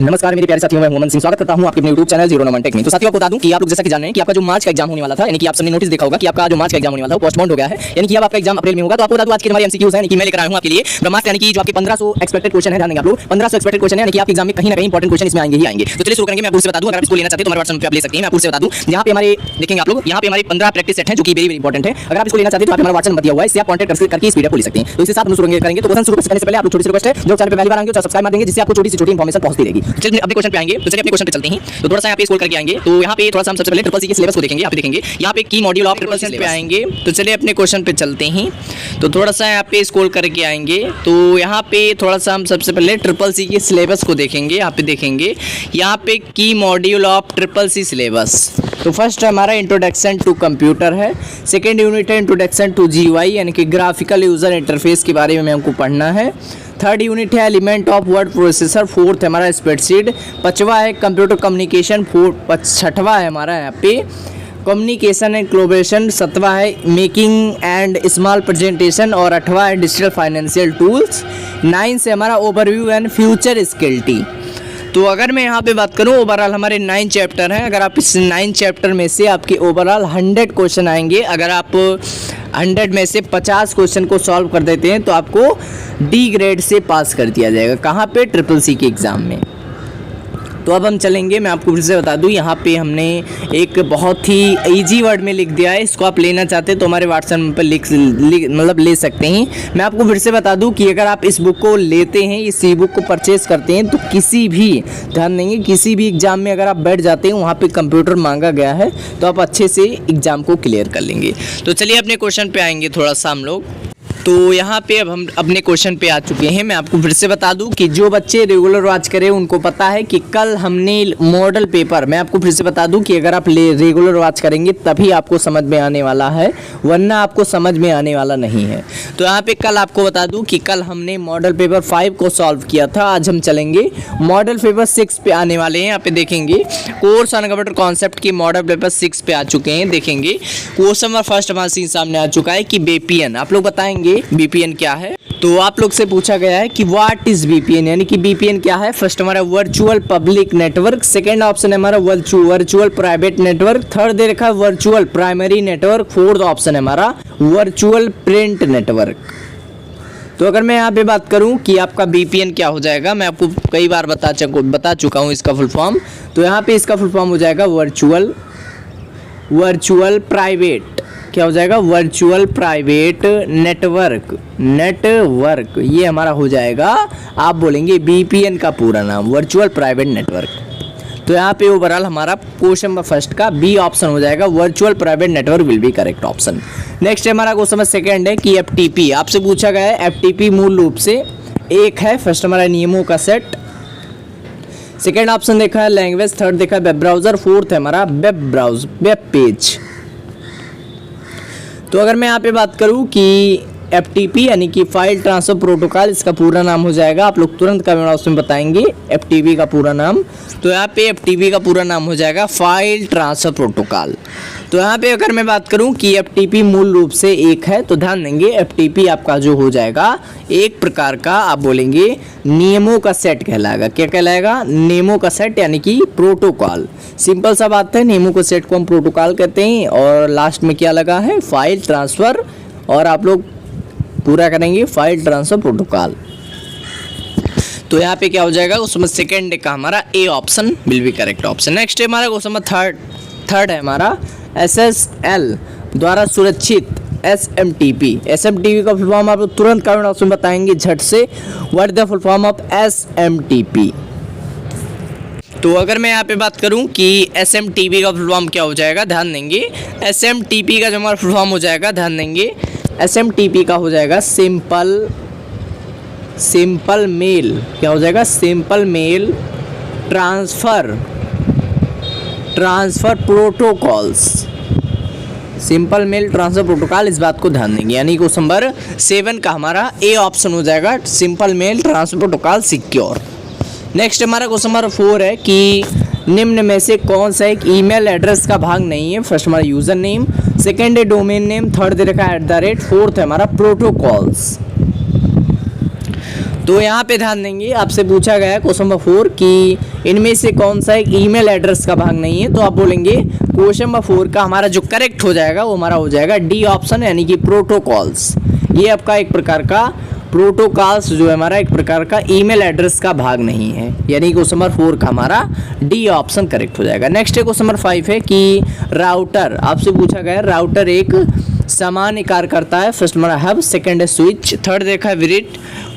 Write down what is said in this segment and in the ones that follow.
नमस्कार मेरे प्यारे साथियों, मैं मोहम्मद सिंह स्वागत करता हूं आपके अपने YouTube चैनल 09 टेक में। तो साथियों आपको बता दूं कि आप लोग जैसा कि जान रहे हैं कि आपका जो मार्च का एग्जाम होने वाला था, यानी कि आप सबने नोटिस देखा होगा कि आपका जो मार्च का एग्जाम होने वाला था वो पोस्टपोन्ड हो गया है, यानी कि अब आपका एग्जाम अप्रैल में होगा। तो आपको बता दूं आज के हमारे एमसीक्यूज हैं, यानी कि मैं लेकर आया हूं आपके लिए ब्रह्मास्त्र, यानी कि जो आपके 1500 एक्सपेक्टेड क्वेश्चन है, ध्यान देंगे आप लोग 1500 एक्सपेक्टेड क्वेश्चन है, यानी कि आपके एग्जाम में कहीं ना कहीं इंपॉर्टेंट क्वेश्चन इसमें आएंगे ही आएंगे। तो चलिए शुरू करेंगे। मैं आपको बता दूं, अगर आप इसको लेना चाहते हैं तो हमारे WhatsApp पे आप ले सकते हैं। मैं आपको बता दूं, यहां पे हमारे देखेंगे आप लोग, यहां पे हमारे 15 प्रैक्टिस सेट हैं जो कि वेरी इंपॉर्टेंट है। अगर आप इसको लेना चाहते हैं तो आप हमारा WhatsApp नंबर दिया हुआ है, इससे आप कांटेक्ट करके इस वीडियो को ले सकते हैं। तो इसके साथ हम शुरू करेंगे। तो क्वेश्चन शुरू करने से पहले आप लोग छोटी सी रिक्वेस्ट है, जो चैनल पे पहली बार आएंगे तो सब्सक्राइब मार देंगे, जिससे आपको छोटी सी छोटी इंफॉर्मेशन पहुंचती रहेगी। चलिए अपने क्वेश्चन पे आएंगे। तो चलिए अपने क्वेश्चन पे चलते हैं। तो थोड़ा सा यहाँ पे स्क्रॉल करके आएंगे। तो यहाँ पे थोड़ा सा हम सबसे पहले ट्रिपल सी के सिलेबस को देखेंगे। आप देखेंगे यहाँ पे की मॉड्यूल ऑफ ट्रिपल सी पे आएंगे। तो चलिए अपने क्वेश्चन पे चलते हैं। तो थोड़ा सा यहाँ पे स्क्रॉल करके आएंगे। तो यहाँ पे थोड़ा सा हम सबसे पहले ट्रिपल सी के सिलेबस को देखेंगे। यहाँ पे देखेंगे यहाँ पे की module of triple C syllabus. तो फर्स्ट हमारा इंट्रोडक्शन टू कंप्यूटर है, सेकेंड यूनिट है इंट्रोडक्शन टू जीयूआई, यानी कि ग्राफिकल यूजर इंटरफेस के बारे में हमको पढ़ना है। थर्ड यूनिट है element of word processor, fourth है हमारा स्प्रेडशीट, पांचवा है कंप्यूटर कम्युनिकेशन, छठवा है हमारा यहाँ पे कम्युनिकेशन एंड कोलैबोरेशन, सातवां है मेकिंग एंड स्मॉल प्रेजेंटेशन और आठवां है डिजिटल फाइनेंशियल टूल्स। 9 से हमारा ओवरव्यू एंड फ्यूचर स्किल्टी। तो अगर मैं यहाँ पे बात करूँ, ओवरऑल हमारे 9 चैप्टर हैं। अगर आप इस 9 चैप्टर में से आपके ओवरऑल 100 क्वेश्चन आएंगे, अगर आप 100 में से 50 क्वेश्चन को सॉल्व कर देते हैं तो आपको डी ग्रेड से पास कर दिया जाएगा। कहाँ पे? ट्रिपल सी के एग्ज़ाम में। तो अब हम चलेंगे। मैं आपको फिर से बता दूं, यहाँ पे हमने एक बहुत ही इजी वर्ड में लिख दिया है। इसको आप लेना चाहते हैं तो हमारे व्हाट्सएप पर मतलब ले सकते हैं। मैं आपको फिर से बता दूं कि अगर आप इस बुक को लेते हैं, इस ई बुक को परचेज़ करते हैं, तो किसी भी, ध्यान देंगे, किसी भी एग्ज़ाम में अगर आप बैठ जाते हैं, वहाँ पर कंप्यूटर मांगा गया है तो आप अच्छे से एग्ज़ाम को क्लियर कर लेंगे। तो चलिए अपने क्वेश्चन पर आएंगे थोड़ा सा हम लोग। तो यहाँ पे अब हम अपने क्वेश्चन पे आ चुके हैं। मैं आपको फिर से बता दूं कि जो बच्चे रेगुलर वॉच करें उनको पता है कि कल हमने मॉडल पेपर, मैं आपको फिर से बता दूं कि अगर आप रेगुलर वॉच करेंगे तभी आपको समझ में आने वाला है, वरना आपको समझ में आने वाला नहीं है। तो यहाँ पे कल आपको बता दूं कि कल हमने मॉडल पेपर 5 को सॉल्व किया था। आज हम चलेंगे मॉडल पेपर 6 पे आने वाले हैं। यहाँ पे देखेंगे कोर्स ऑन कंप्यूटर कॉन्सेप्ट की मॉडल पेपर 6 पे आ चुके हैं। देखेंगे क्वेश्चन नंबर फर्स्ट हमारे सामने आ चुका है कि बीपीएन, आप लोग बताएंगे बीपीएन क्या है। तो आप लोग से पूछा गया है कि व्हाट इज बीपीएन, यानी कि बीपीएन क्या है। फर्स्ट हमारा virtual public network, second option है हमारा वर्चुअल प्राइवेट नेटवर्क, थर्ड दे रखा है virtual primary network, fourth option है हमारा वर्चुअल प्रिंट नेटवर्क। तो अगर मैं यहाँ पे बात करूँ कि आपका बीपीएन क्या हो जाएगा, मैं आपको कई बार बता चुका हूँ इसका फुल फॉर्म। तो यहाँ पे इसका फुल फॉर्म हो जाएगा वर्चुअल प्राइवेट, क्या हो जाएगा, वर्चुअल प्राइवेट नेटवर्क। ये हमारा हो जाएगा, आप बोलेंगे बीपीएन का पूरा नाम वर्चुअल प्राइवेट नेटवर्क। तो यहाँ पे ओवरऑल हमारा क्वेश्चन नंबर फर्स्ट का बी ऑप्शन हो जाएगा, virtual private network will be correct option. Next हमारा क्वेश्चन नंबर सेकंड है कि एफटीपी, आपसे पूछा गया है एफटीपी मूल रूप से एक है। फर्स्ट हमारा नियमों का सेट, सेकेंड ऑप्शन देखा है लैंग्वेज, थर्ड देखा है वेब ब्राउजर, फोर्थ है हमारा वेब पेज। तो अगर मैं यहाँ पे बात करूँ कि FTP यानी कि फाइल ट्रांसफर प्रोटोकॉल, इसका पूरा नाम हो जाएगा, आप लोग तुरंत कमेंट बॉक्स में बताएंगे FTP का पूरा नाम। तो यहाँ पे FTP का पूरा नाम हो जाएगा फाइल ट्रांसफर प्रोटोकॉल। तो यहाँ पे अगर मैं बात करूँ कि FTP मूल रूप से एक है, तो ध्यान देंगे FTP आपका जो हो जाएगा एक प्रकार का, आप बोलेंगे नियमों का सेट कहलाएगा। क्या कहलाएगा? नियमों का सेट, यानी कि प्रोटोकॉल। सिंपल सा बात है, नियमों के सेट को हम प्रोटोकॉल कहते हैं। और लास्ट में क्या लगा है? फाइल ट्रांसफ़र, और आप लोग पूरा करेंगे फाइल ट्रांसफर प्रोटोकॉल। तो यहाँ पे क्या हो जाएगा, उसमें सेकेंड का हमारा A option will be correct option. Next है हमारा क्वेश्चन नंबर थर्ड है हमारा SSL द्वारा सुरक्षित SMTP। SMTP का फुल फॉर्म आप लोग तुरंत कमेंट ऑप्शन में बताएंगे झट से, what the full form of SMTP। तो अगर मैं यहाँ पे बात करूँ कि SMTP का फुल फॉर्म क्या हो जाएगा, ध्यान देंगे SMTP का जो हमारा फुल फॉर्म हो जाएगा, ध्यान देंगे SMTP का हो जाएगा सिंपल मेल, क्या हो जाएगा, simple mail transfer protocols, simple mail transfer protocol. इस बात को ध्यान देंगे, यानी क्वेश्चन नंबर 7 का हमारा ए ऑप्शन हो जाएगा, simple mail transfer protocol secure. Next हमारा क्वेश्चन नंबर 4 है कि निम्न में से कौन सा एक ईमेल एड्रेस का भाग नहीं है। फर्स्ट हमारा यूज़र नेम, सेकेंड है डोमेन नेम, थर्ड दे रखा है @, फोर्थ है हमारा प्रोटोकॉल्स। तो यहाँ पे ध्यान देंगे, आपसे पूछा गया है क्वेश्चन नंबर 4 कि इनमें से कौन सा एक ईमेल एड्रेस का भाग नहीं है, तो आप बोलेंगे क्वेश्चन नंबर 4 का हमारा जो करेक्ट हो जाएगा वो हमारा हो जाएगा डी ऑप्शन, यानी कि प्रोटोकॉल्स। ये आपका एक प्रकार का प्रोटोकॉल्स जो है हमारा एक प्रकार का ईमेल एड्रेस का भाग नहीं है, यानी क्वेश्चन नंबर 4 का हमारा डी ऑप्शन करेक्ट हो जाएगा। नेक्स्ट है क्वेश्चन नंबर 5 है कि राउटर, आपसे पूछा गया है राउटर एक सामान्य कार्य करता है। फर्स्ट हमारा हब, सेकंड है स्विच, थर्ड देखा है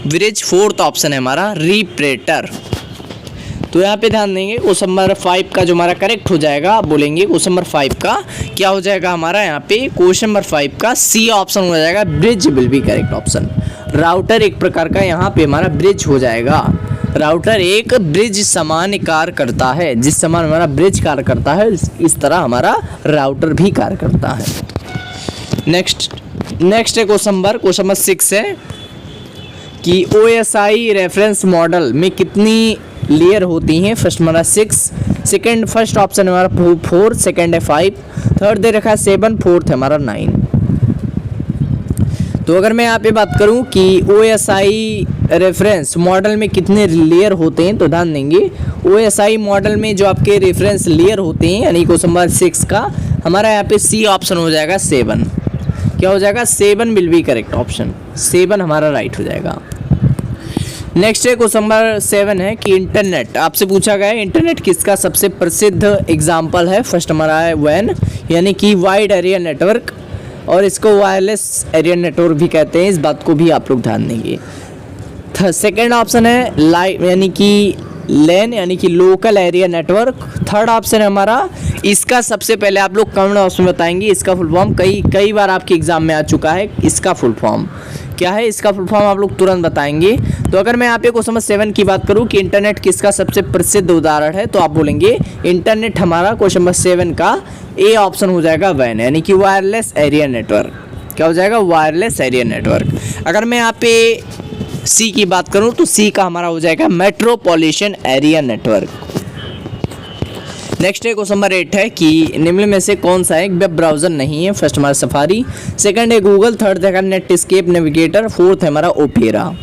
ब्रिज, फोर्थ ऑप्शन है हमारा रिपरेटर। तो यहाँ पे ध्यान देंगे क्वेश्चन नंबर 5 का जो हमारा करेक्ट हो जाएगा, आप बोलेंगे क्वेश्चन नंबर 5 का क्या हो जाएगा हमारा यहाँ पे क्वेश्चन नंबर 5 का सी ऑप्शन हो जाएगा, bridge will be correct option. Router एक प्रकार का यहाँ पे हमारा ब्रिज हो जाएगा। राउटर एक ब्रिज समान कार्य करता है, जिस समान हमारा ब्रिज कार्य करता है इस तरह हमारा राउटर भी कार्य करता है। नेक्स्ट है क्वेश्चन नंबर 6 है कि OSI रेफरेंस मॉडल में कितनी लेयर होती हैं। फर्स्ट हमारा 6, सेकंड फर्स्ट ऑप्शन हमारा 4, सेकंड है 5, थर्ड दे रखा है 7, फोर्थ है हमारा 9। तो अगर मैं यहाँ पे बात करूँ कि OSI रेफरेंस मॉडल में कितने लेयर होते हैं, तो ध्यान देंगे OSI मॉडल में जो आपके रेफरेंस लेयर होते हैं, यानी क्वेश्चन नंबर 6 का हमारा यहाँ पे सी ऑप्शन हो जाएगा 7। क्या हो जाएगा 7 विल बी करेक्ट ऑप्शन, 7 हमारा राइट हो जाएगा। नेक्स्ट है क्वेश्चन नंबर 7 है कि इंटरनेट, आपसे पूछा गया है इंटरनेट किसका सबसे प्रसिद्ध एग्जाम्पल है। फर्स्ट हमारा है WAN, यानी कि वाइड एरिया नेटवर्क, और इसको वायरलेस एरिया नेटवर्क भी कहते हैं, इस बात को भी आप लोग ध्यान देंगे। सेकेंड ऑप्शन है यानी कि LAN, यानी कि local area network. Third option है हमारा, इसका सबसे पहले आप लोग कमेंट बॉक्स में बताएंगे इसका फुल फॉर्म, कई बार आपके एग्जाम में आ चुका है। इसका फुल फॉर्म क्या है, इसका फुल फॉर्म आप लोग तुरंत बताएंगे। तो अगर मैं यहाँ पे क्वेश्चन नंबर 7 की बात करूँ कि इंटरनेट किसका सबसे प्रसिद्ध उदाहरण है, तो आप बोलेंगे इंटरनेट हमारा क्वेश्चन नंबर 7 का ए ऑप्शन हो जाएगा WAN, यानी कि वायरलेस एरिया नेटवर्क। क्या हो जाएगा वायरलेस एरिया नेटवर्क। अगर मैं यहाँ पे सी की बात करूँ तो सी का हमारा हो जाएगा मेट्रोपॉलिटन एरिया नेटवर्क। नेक्स्ट है क्वेश्चन नंबर 8 है कि निम्न में से कौन सा एक वेब ब्राउज़र नहीं है। फर्स्ट हमारा सफारी, सेकंड है गूगल, थर्ड है नेटस्केप नेविगेटर, फोर्थ है हमारा ओपेरा।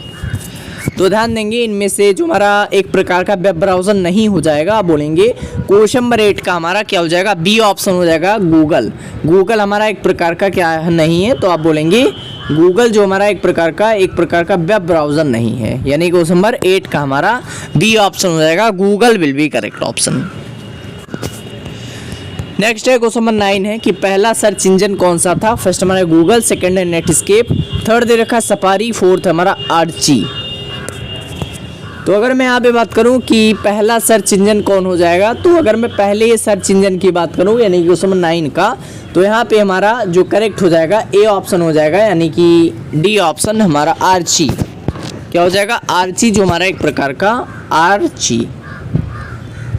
तो ध्यान देंगे इनमें से जो हमारा एक प्रकार का वेब ब्राउज़र नहीं हो जाएगा, आप बोलेंगे क्वेश्चन नंबर 8 का हमारा क्या हो जाएगा, बी ऑप्शन हो जाएगा गूगल। गूगल हमारा एक प्रकार का क्या नहीं है, तो आप बोलेंगे गूगल जो हमारा एक प्रकार का वेब ब्राउज़र नहीं है, यानी क्वेश्चन नंबर 8 का हमारा बी ऑप्शन हो जाएगा, Google will be correct option. Next है क्वेश्चन नंबर 9 है कि पहला सर्च इंजन कौन सा था। फर्स्ट हमारा गूगल, सेकंड है नेटस्केप, थर्ड दे रखा सफारी, फोर्थ हमारा आर्ची। तो अगर मैं यहाँ पे बात करूँ कि पहला सर्च इंजन कौन हो जाएगा, तो अगर मैं पहले सर्च इंजन की बात करूँ यानी कि क्वेश्चन नंबर 9 का, तो यहाँ पे हमारा जो करेक्ट हो जाएगा ए ऑप्शन हो जाएगा, यानी कि डी ऑप्शन हमारा आर्ची। क्या हो जाएगा आर्ची, जो हमारा एक प्रकार का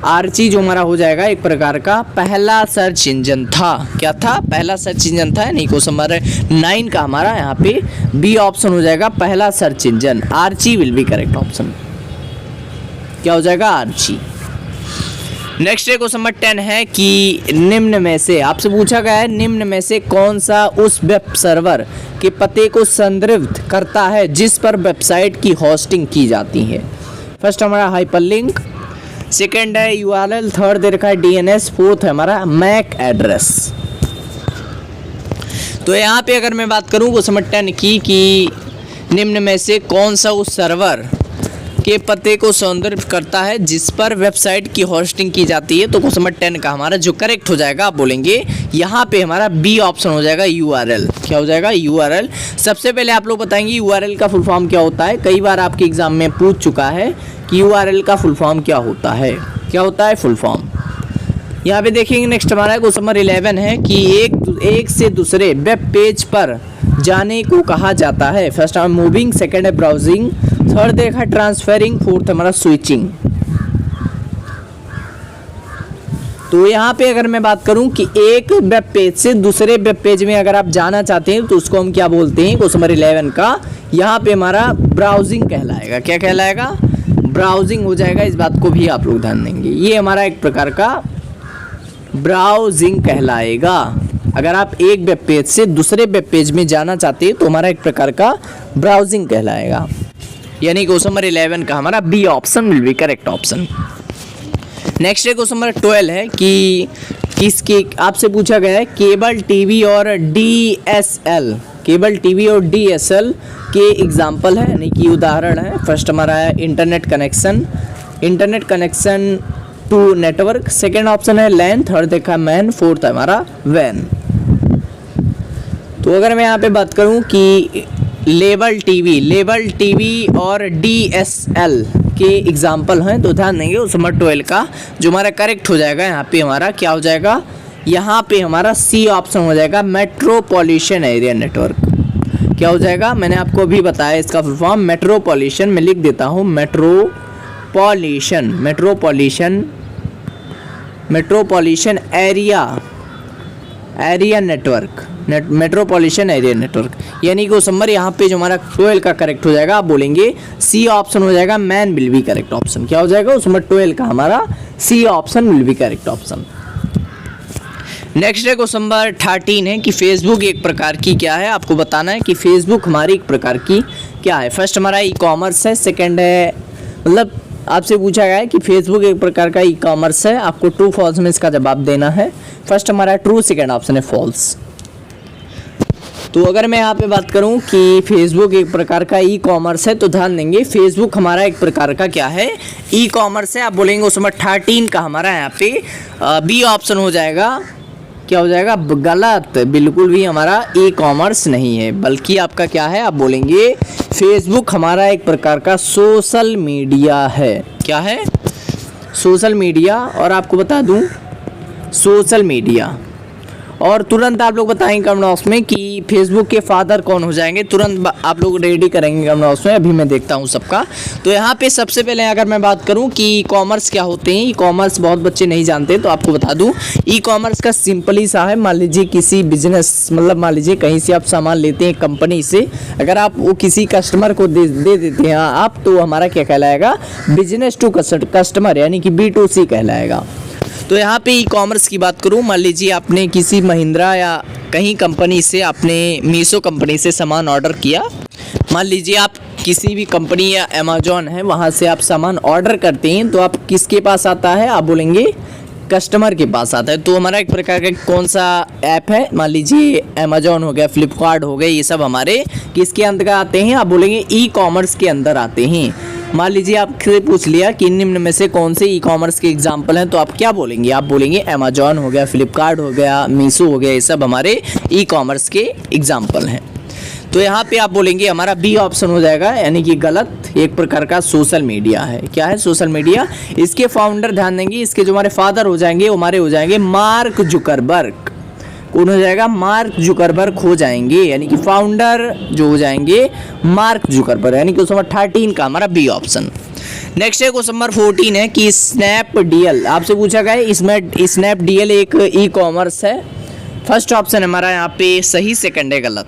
आर्ची जो हमारा हो जाएगा एक प्रकार का पहला सर्च इंजन था। क्या था, पहला सर्च इंजन था, यानी क्वेश्चन नंबर 9 का हमारा यहाँ पे बी ऑप्शन हो जाएगा, पहला search engine. Archie will be correct option. क्या हो जाएगा आर्ची। नेक्स्ट है क्वेश्चन नंबर 10 है कि निम्न में से, आपसे पूछा गया है निम्न में से कौन सा उस वेब सर्वर के पते को संदर्भित करता है जिस पर वेबसाइट की होस्टिंग की जाती है। फर्स्ट हमारा हाइपरलिंक, सेकेंड है URL, थर्ड दे रखा है DNS, फोर्थ है हमारा मैक एड्रेस। तो यहाँ पे अगर मैं बात करूँ क्वेश्चन नंबर 10 की कि निम्न में से कौन सा उस सर्वर के पते को संदर्भित करता है जिस पर वेबसाइट की होस्टिंग की जाती है, तो क्वेश्चन नंबर 10 का हमारा जो करेक्ट हो जाएगा, आप बोलेंगे यहाँ पे हमारा बी ऑप्शन हो जाएगा URL। क्या हो जाएगा URL। सबसे पहले आप लोग बताएंगे URL का फुल फॉर्म क्या होता है, कई बार आपके एग्जाम में पूछ चुका है कि URL का फुल फॉर्म क्या होता है, क्या होता है फुल फॉर्म। यहाँ पे देखेंगे नेक्स्ट हमारा क्वेश्चन नंबर 11 है कि एक से दूसरे वेब पेज पर जाने को कहा जाता है। फर्स्ट है मूविंग, सेकंड है ब्राउजिंग, थर्ड देखा ट्रांसफरिंग, फोर्थ हमारा स्विचिंग। तो यहाँ पे अगर मैं बात करूँ कि एक वेब पेज से दूसरे वेब पेज में अगर आप जाना चाहते हैं तो उसको हम क्या बोलते हैं, क्वेश्चन नंबर 11 का यहाँ पे हमारा ब्राउजिंग कहलाएगा। क्या कहलाएगा, ब्राउजिंग हो जाएगा। इस बात को भी आप लोग ध्यान देंगे, ये हमारा एक प्रकार का ब्राउजिंग कहलाएगा। अगर आप एक वेब पेज से दूसरे वेब पेज में जाना चाहते हैं तो हमारा एक प्रकार का ब्राउजिंग कहलाएगा। यानी क्वेश्चन नंबर 11 का हमारा B option will be correct option. Next है क्वेश्चन नंबर 12 है कि किसके आपसे पूछा गया है केबल टीवी और DSL, केबल टीवी और DSL के एग्जाम्पल है यानी कि उदाहरण है। फर्स्ट हमारा है internet connection to network, second option है लैन, थर्ड देखा मैन, फोर्थ है हमारा वैन। तो अगर मैं यहाँ पे बात करूँ कि लेबल टीवी और DSL के एग्जाम्पल हैं तो ध्यान देंगे उस नंबर 12 का जो हमारा करेक्ट हो जाएगा यहाँ पे हमारा क्या हो जाएगा, यहाँ पे हमारा सी ऑप्शन हो जाएगा मेट्रोपॉलिटन एरिया नेटवर्क। क्या हो जाएगा, मैंने आपको अभी बताया इसका फुल फॉर्म मेट्रोपॉलिटन, मैं लिख देता हूँ metropolitan area network, metropolitan area network. यानी कि उस नंबर यहाँ पे जो हमारा 12 का करेक्ट हो जाएगा आप बोलेंगे सी ऑप्शन हो जाएगा MAN will be correct option. क्या हो जाएगा उस नंबर 12 का हमारा C option will be correct option. Next है क्वेश्चन नंबर 13 है कि फेसबुक एक प्रकार की क्या है, आपको बताना है कि फेसबुक हमारी एक प्रकार की क्या है। फर्स्ट हमारा ई कॉमर्स है, सेकेंड है मतलब आपसे पूछा गया है कि फेसबुक एक प्रकार का ई कॉमर्स है, आपको ट्रू फॉल्स में इसका जवाब देना है। फर्स्ट हमारा ट्रू, सेकेंड ऑप्शन है फॉल्स। तो अगर मैं यहाँ पे बात करूँ कि फेसबुक एक प्रकार का ई कॉमर्स है तो ध्यान देंगे फेसबुक हमारा एक प्रकार का क्या है, ई कॉमर्स है। आप बोलेंगे उस नंबर 13 का हमारा यहाँ पे बी ऑप्शन हो जाएगा। क्या हो जाएगा, गलत, बिल्कुल भी हमारा ई कॉमर्स नहीं है, बल्कि आपका क्या है, आप बोलेंगे फेसबुक हमारा एक प्रकार का सोशल मीडिया है। क्या है, सोशल मीडिया। और आपको बता दूं सोशल मीडिया और तुरंत आप लोग बताएंगे कमेंट बॉक्स में कि फेसबुक के फादर कौन हो जाएंगे, तुरंत आप लोग रेडी करेंगे कमेंट बॉक्स में। अभी मैं देखता हूँ सबका। तो यहाँ पे सबसे पहले अगर मैं बात करूँ कि ई कॉमर्स क्या होते हैं, ई कॉमर्स बहुत बच्चे नहीं जानते तो आपको बता दूँ ई कॉमर्स का सिंपली सा है, मान लीजिए किसी बिजनेस मतलब मान लीजिए कहीं से आप सामान लेते हैं कंपनी से, अगर आप वो किसी कस्टमर को दे देते हैं आप, तो हमारा क्या कहलाएगा, बिजनेस टू कस्टमर यानी कि B2C कहलाएगा। तो यहाँ पे ई कॉमर्स की बात करूँ, मान लीजिए आपने किसी महिंद्रा या कहीं कंपनी से, आपने मीशो कंपनी से सामान ऑर्डर किया। मान लीजिए आप किसी भी कंपनी या अमेजोन है वहाँ से आप सामान ऑर्डर करते हैं तो आप किसके पास आता है, आप बोलेंगे कस्टमर के पास आता है। तो हमारा एक प्रकार का कौन सा ऐप है, मान लीजिए अमेजोन हो गया, फ्लिपकार्ट हो गए, ये सब हमारे किसके अंदर आते हैं, आप बोलेंगे ई कॉमर्स के अंदर आते हैं। मान लीजिए आपसे पूछ लिया कि निम्न में से कौन से ई कॉमर्स के एग्जाम्पल हैं तो आप क्या बोलेंगे, आप बोलेंगे अमेजोन हो गया, फ्लिपकार्ट हो गया, मीशो हो गया, ये सब हमारे ई कॉमर्स के एग्जाम्पल हैं। तो यहाँ पे आप बोलेंगे हमारा बी ऑप्शन हो जाएगा, यानी कि गलत, एक प्रकार का सोशल मीडिया है। क्या है, सोशल मीडिया। इसके फाउंडर ध्यान देंगे, इसके जो हमारे फादर हो जाएंगे वो हमारे हो जाएंगे मार्क जुकरबर्ग। कौन हो जाएगा, मार्क जुकरबर्ग हो जाएंगे, यानी कि फाउंडर जो हो जाएंगे मार्क जुकरबर्ग, यानी कि क्वेश्चन नंबर 13 का हमारा बी ऑप्शन। नेक्स्ट है क्वेश्चन नंबर 14 है कि स्नैपडील, आपसे पूछा गया है इसमें स्नैपडील एक ई कॉमर्स है। फर्स्ट ऑप्शन हमारा यहाँ पे सही, सेकंड है गलत।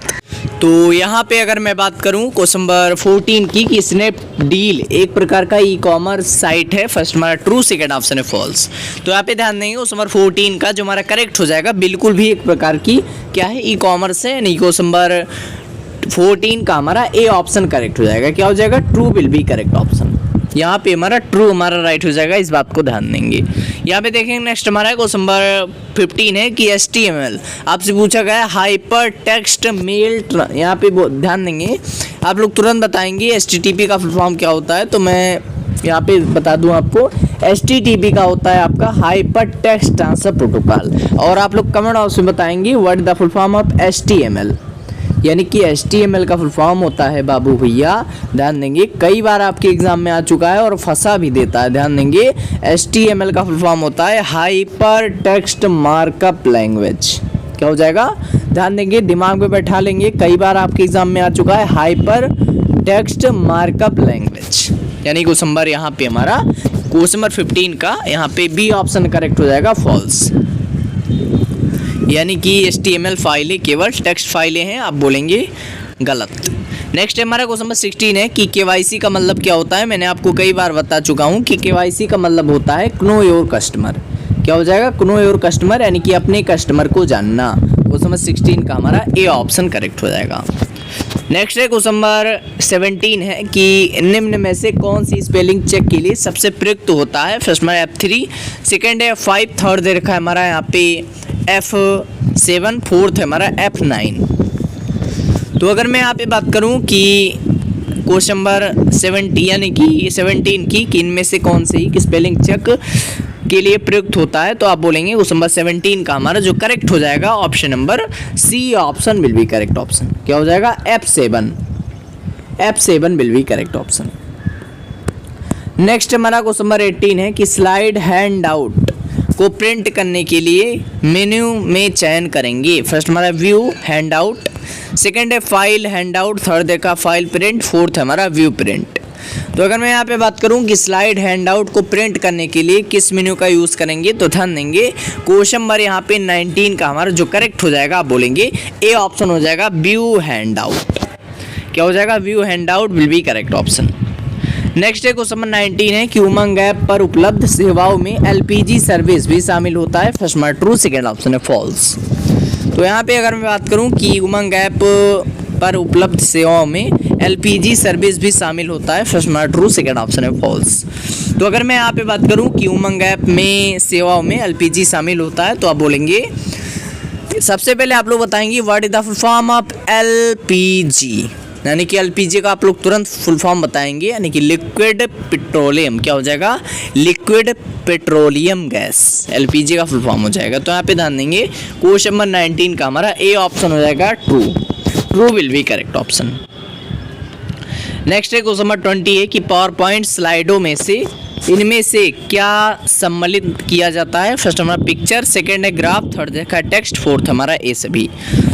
तो यहाँ पे अगर मैं बात करूँ क्वेश्चन नंबर 14 की कि स्नैपडील एक प्रकार का ई कॉमर्स साइट है, फर्स्ट हमारा ट्रू, सेकंड ऑप्शन है फॉल्स। तो यहाँ पे ध्यान देंगे क्वेश्चन नंबर 14 का जो हमारा करेक्ट हो जाएगा, बिल्कुल भी एक प्रकार की क्या है, ई कॉमर्स है, यानी क्वेश्चन नंबर 14 का हमारा ए ऑप्शन करेक्ट हो जाएगा। क्या हो जाएगा, true will be correct option. यहाँ पे हमारा ट्रू हमारा राइट हो जाएगा, इस बात को ध्यान देंगे। यहाँ पे देखेंगे नेक्स्ट हमारा क्वेश्चन नंबर 15 है कि HTML, आपसे पूछा गया है हाइपर टेक्स्ट मेल। यहाँ पे ध्यान देंगे, आप लोग तुरंत बताएंगे HTTP का फुल फॉर्म क्या होता है। तो मैं यहाँ पे बता दूँ आपको, HTTP का होता है आपका हाइपर टेक्स्ट ट्रांसफर प्रोटोकॉल। और आप लोग कमेंट बॉक्स में बताएंगे what the full form of HTML, यानी कि HTML का फुल फॉर्म होता है बाबू भैया, ध्यान देंगे, कई बार आपके एग्जाम में आ चुका है और फंसा भी देता है। ध्यान देंगे HTML का फुल फॉर्म होता है हाइपर टेक्स्ट मार्कअप लैंग्वेज। क्या हो जाएगा, ध्यान देंगे, दिमाग में बैठा लेंगे, कई बार आपके एग्जाम में आ चुका है हाइपर टेक्स्ट मार्कअप लैंग्वेज, यानी क्वेश्चन नंबर यहाँ पे हमारा क्वेश्चन नंबर 15 का यहाँ पे बी ऑप्शन करेक्ट हो जाएगा, फॉल्स। यानी कि HTML फाइलें केवल टेक्स्ट फाइलें हैं, आप बोलेंगे गलत। नेक्स्ट हमारा क्वेश्चन नंबर 16 है कि KYC का मतलब क्या होता है। मैंने आपको कई बार बता चुका हूँ कि KYC का मतलब होता है नो योर कस्टमर। क्या हो जाएगा, नो योर कस्टमर, यानी कि अपने कस्टमर को जानना। क्वेश्चन नंबर 16 का हमारा ए ऑप्शन करेक्ट हो जाएगा। नेक्स्ट है क्वेश्चन नंबर 17 है कि निम्न में से कौन सी स्पेलिंग चेक के लिए सबसे प्रयुक्त होता है। फर्स्ट में F3, सेकेंड है F5, थर्ड दे रखा है हमारा यहाँ पे F7, फोर्थ है हमारा F9। तो अगर मैं यहाँ पे बात करूँ कि क्वेश्चन नंबर 70 यानी कि 17 की कि इनमें से कौन सी की स्पेलिंग चेक के लिए प्रयुक्त होता है, तो आप बोलेंगे क्वेश्चन नंबर 17 का हमारा जो करेक्ट हो जाएगा option number C option will be correct option. क्या हो जाएगा F7 will be correct option. Next हमारा क्वेश्चन नंबर 18 है कि स्लाइड हैंड आउट को प्रिंट करने के लिए मेन्यू में चयन करेंगे। फर्स्ट हमारा व्यू हैंड आउट, सेकेंड है फाइल हैंड आउट, थर्ड देखा फाइल प्रिंट, फोर्थ हमारा व्यू प्रिंट। तो अगर मैं यहाँ पे बात करूँ कि स्लाइड हैंड आउट को प्रिंट करने के लिए किस मेन्यू का यूज़ करेंगे, तो ध्यान देंगे क्वेश्चन नंबर यहाँ पे 19 का हमारा जो करेक्ट हो जाएगा आप बोलेंगे ए ऑप्शन हो जाएगा व्यू हैंड आउट। क्या हो जाएगा view hand out will be correct option. Next है क्वेश्चन नंबर 19 है कि उमंग ऐप पर उपलब्ध सेवाओं में एलपीजी सर्विस भी शामिल होता है। फर्स्ट हमारा ट्रू, सेकेंड ऑप्शन है फॉल्स। तो यहाँ पे अगर मैं बात करूँ कि उमंग ऐप पर उपलब्ध सेवाओं में एलपीजी सर्विस भी शामिल होता है। फर्स्ट हमारा ट्रू, सेकेंड ऑप्शन है फॉल्स। तो अगर मैं यहाँ पे बात करूँ कि उमंग ऐप में सेवाओं में एलपीजी शामिल होता है, तो आप बोलेंगे सबसे पहले आप लोग बताएंगे what is the full form of LPG, यानी कि एलपीजी का आप लोग तुरंत फुल फॉर्म बताएंगे, यानी कि लिक्विड पेट्रोलियम। क्या हो जाएगा लिक्विड पेट्रोलियम गैस, एलपीजी का फुल फॉर्म हो जाएगा। तो यहाँ पे ध्यान देंगे क्वेश्चन नंबर 19 का हमारा ए ऑप्शन हो जाएगा true will be correct option. Next है क्वेश्चन नंबर 20 है कि पावर पॉइंट स्लाइडों में से इनमें से क्या सम्मिलित किया जाता है। फर्स्ट हमारा पिक्चर, सेकेंड है ग्राफ, थर्ड देखा है टेक्स्ट, फोर्थ हमारा ए सभी।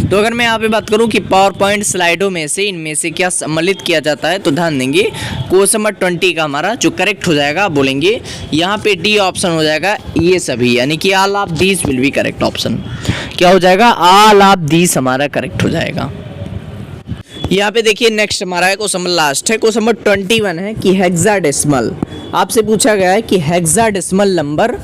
तो अगर मैं यहाँ पे बात करूँ कि पावर पॉइंट स्लाइडों में से इनमें से क्या सम्मिलित किया जाता है, तो ध्यान देंगे क्वेश्चन नंबर 20 का हमारा जो करेक्ट हो जाएगा बोलेंगे यहाँ पे डी ऑप्शन हो जाएगा ये सभी, यानी कि all of these will be correct option. क्या हो जाएगा ऑल ऑफ दीज हमारा करेक्ट हो जाएगा। यहाँ पे देखिए नेक्स्ट हमारा है क्वेश्चन नंबर लास्ट है, क्वेश्चन नंबर 21 है कि हेक्साडेसिमल आपसे पूछा गया है कि हेक्साडेसिमल नंबर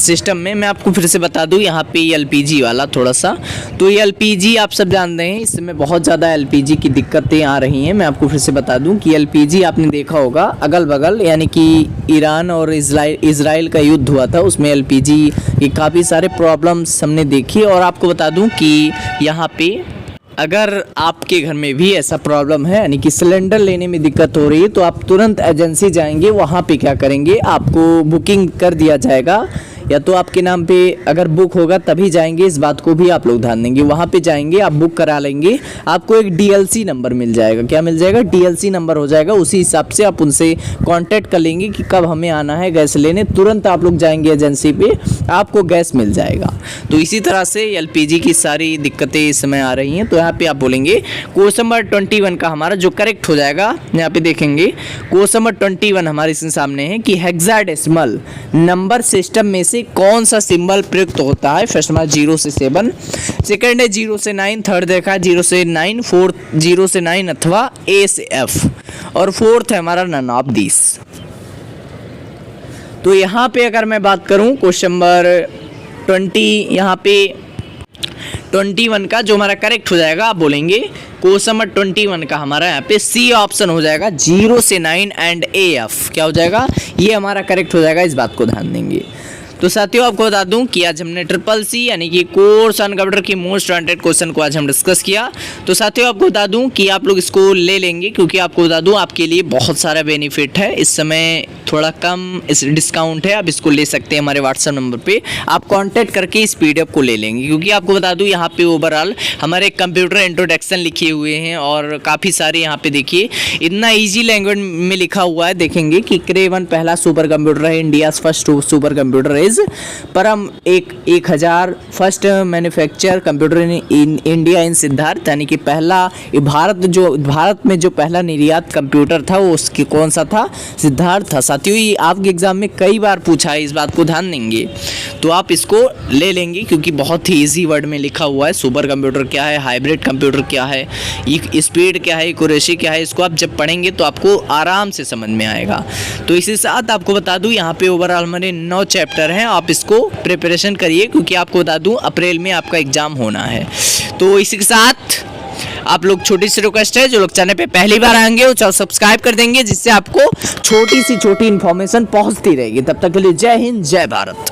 सिस्टम में मैं आपको फिर से बता दूं यहाँ पे एलपीजी वाला थोड़ा सा, तो ये एलपीजी आप सब जानते हैं इस समय बहुत ज़्यादा एलपीजी की दिक्कतें आ रही हैं। मैं आपको फिर से बता दूं कि एलपीजी आपने देखा होगा अगल बगल, यानी कि ईरान और इजराइल का युद्ध हुआ था, उसमें एलपीजी की काफ़ी सारे प्रॉब्लम्स हमने देखी। और आपको बता दूँ कि यहाँ पे अगर आपके घर में भी ऐसा प्रॉब्लम है, यानी कि सिलेंडर लेने में दिक्कत हो रही है, तो आप तुरंत एजेंसी जाएंगे, वहाँ पे क्या करेंगे आपको बुकिंग कर दिया जाएगा, या तो आपके नाम पे अगर बुक होगा तभी जाएंगे, इस बात को भी आप लोग ध्यान देंगे। वहाँ पे जाएंगे आप बुक करा लेंगे, आपको एक डीएलसी नंबर मिल जाएगा। क्या मिल जाएगा डीएलसी नंबर हो जाएगा, उसी हिसाब से आप उनसे कांटेक्ट कर लेंगे कि कब हमें आना है गैस लेने, तुरंत आप लोग जाएंगे एजेंसी पे, आपको गैस मिल जाएगा। तो इसी तरह से एलपीजी की सारी दिक्कतें इस समय आ रही हैं। तो यहाँ पे आप बोलेंगे क्वेश्चन नंबर 21 का हमारा जो करेक्ट हो जाएगा, यहाँ पे देखेंगे क्वेश्चन नंबर 21 हमारे सामने है कि हेक्साडेसिमल नंबर सिस्टम में से कौन सा सिंबल प्रयुक्त होता है। फर्स्ट हमारा 0 से 7, सेकंड है 0 से 9, थर्ड देखा 0 से 9, फोर्थ 0 से 9 अथवा A से F, और फोर्थ है हमारा नन ऑफ दिस। तो यहाँ पे अगर मैं बात करूँ क्वेश्चन नंबर 20 यहाँ पे 21 का जो हमारा करेक्ट हो जाएगा आप बोलेंगे क्वेश्चन नंबर 21 का हमारा यहाँ पे सी ऑप्शन हो जाएगा 0 से 9 एंड AF। क्या हो जाएगा ये हमारा करेक्ट हो जाएगा, इस बात को ध्यान देंगे। तो साथियों आपको बता दूं कि आज हमने CCC यानी कि कोर्स ऑन कंप्यूटर की मोस्ट वांटेड क्वेश्चन को आज हम डिस्कस किया। तो साथियों आपको बता दूं कि आप लोग इसको ले लेंगे, क्योंकि आपको बता दूं आपके लिए बहुत सारा बेनिफिट है। इस समय थोड़ा कम इस डिस्काउंट है, आप इसको ले सकते हैं हमारे व्हाट्सएप नंबर पे, आप कांटेक्ट करके इस PDF को ले लेंगे। क्योंकि आपको बता दूं यहाँ पे ओवरऑल हमारे कंप्यूटर इंट्रोडक्शन लिखे हुए हैं और काफ़ी सारे यहाँ पे देखिए इतना ईजी लैंग्वेज में लिखा हुआ है। देखेंगे कि Cray-1 पहला सुपर कंप्यूटर है, India's first super computer is परम 1000 first manufacture computer in India in Siddharth, यानी कि पहला भारत में जो पहला निर्यात कंप्यूटर था वो उसकी कौन सा था, सिद्धार्थ था। साथियों ये आपके एग्जाम में कई बार पूछा है, इस बात को ध्यान देंगे। तो आप इसको ले लेंगे क्योंकि बहुत ही ईजी वर्ड में लिखा हुआ है। सुपर कंप्यूटर क्या है, हाइब्रिड कंप्यूटर क्या है, स्पीड क्या है, एक्यूरेसी क्या है, इसको आप जब पढ़ेंगे तो आपको आराम से समझ में आएगा। तो इसी साथ आपको बता दूं यहाँ पे ओवरऑल हमारे 9 चैप्टर हैं, आप इसको प्रिपरेशन करिए क्योंकि आपको बता दूं अप्रैल में आपका एग्ज़ाम होना है। तो इसी के साथ आप लोग छोटी सी रिक्वेस्ट है, जो लोग चैनल पे पहली बार आएंगे वो चैनल सब्सक्राइब कर देंगे, जिससे आपको छोटी सी छोटी इन्फॉर्मेशन पहुंचती रहेगी। तब तक के लिए जय हिंद, जय भारत।